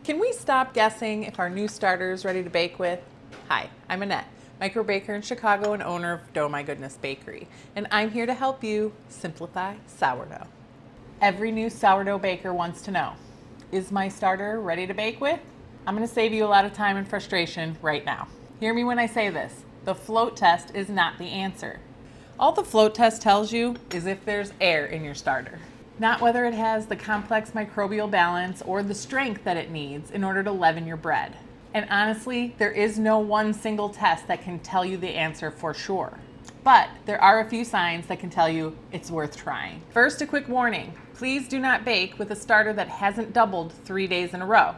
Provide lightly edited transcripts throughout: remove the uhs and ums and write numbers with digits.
Can we stop guessing if our new starter is ready to bake with? Hi, I'm Annette, micro baker in Chicago and owner of Dough My Goodness Bakery, and I'm here to help you simplify sourdough. Every new sourdough baker wants to know, is my starter ready to bake with? I'm going to save you a lot of time and frustration right now. Hear me when I say this, the float test is not the answer. All the float test tells you is if there's air in your starter, not whether it has the complex microbial balance or the strength that it needs in order to leaven your bread. And honestly, there is no one single test that can tell you the answer for sure. But there are a few signs that can tell you it's worth trying. First, a quick warning. Please do not bake with a starter that hasn't doubled 3 days in a row.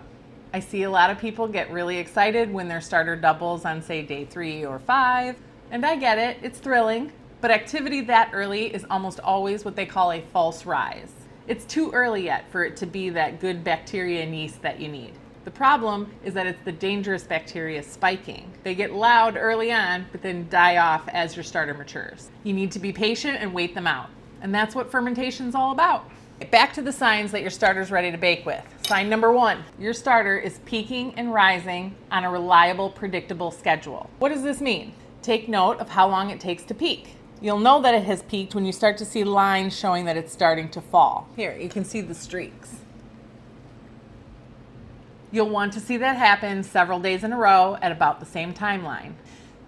I see a lot of people get really excited when their starter doubles on, say, day 3 or 5. And I get it, it's thrilling. But activity that early is almost always what they call a false rise. It's too early yet for it to be that good bacteria and yeast that you need. The problem is that it's the dangerous bacteria spiking. They get loud early on, but then die off as your starter matures. You need to be patient and wait them out. And that's what fermentation's all about. Back to the signs that your starter's ready to bake with. Sign number 1, your starter is peaking and rising on a reliable, predictable schedule. What does this mean? Take note of how long it takes to peak. You'll know that it has peaked when you start to see lines showing that it's starting to fall. Here, you can see the streaks. You'll want to see that happen several days in a row at about the same timeline.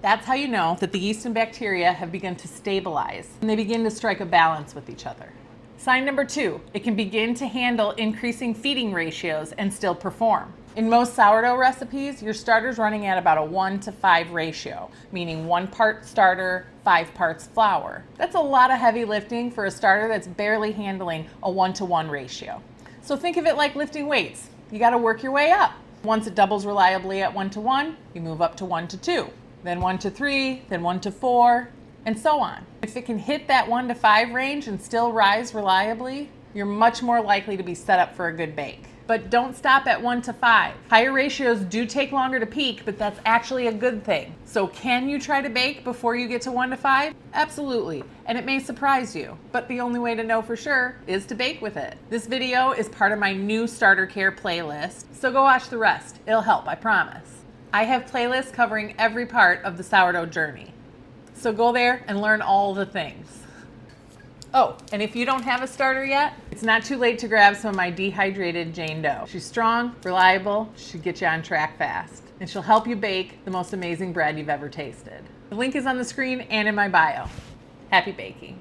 That's how you know that the yeast and bacteria have begun to stabilize and they begin to strike a balance with each other. Sign number 2, it can begin to handle increasing feeding ratios and still perform. In most sourdough recipes, your starter's running at about a 1-to-5 ratio, meaning 1 part starter, 5 parts flour. That's a lot of heavy lifting for a starter that's barely handling a 1-to-1 ratio. So think of it like lifting weights. You got to work your way up. Once it doubles reliably at 1-to-1, you move up to 1-to-2, then 1-to-3, then 1-to-4, and so on. If it can hit that 1-to-5 range and still rise reliably, you're much more likely to be set up for a good bake. But don't stop at 1-to-5. Higher ratios do take longer to peak, but that's actually a good thing. So can you try to bake before you get to 1-to-5? Absolutely, and it may surprise you, but the only way to know for sure is to bake with it. This video is part of my new starter care playlist, so go watch the rest. It'll help, I promise. I have playlists covering every part of the sourdough journey. So go there and learn all the things. Oh, and if you don't have a starter yet, it's not too late to grab some of my dehydrated Jane dough. She's strong, reliable, she'll get you on track fast, and she'll help you bake the most amazing bread you've ever tasted. The link is on the screen and in my bio. Happy baking.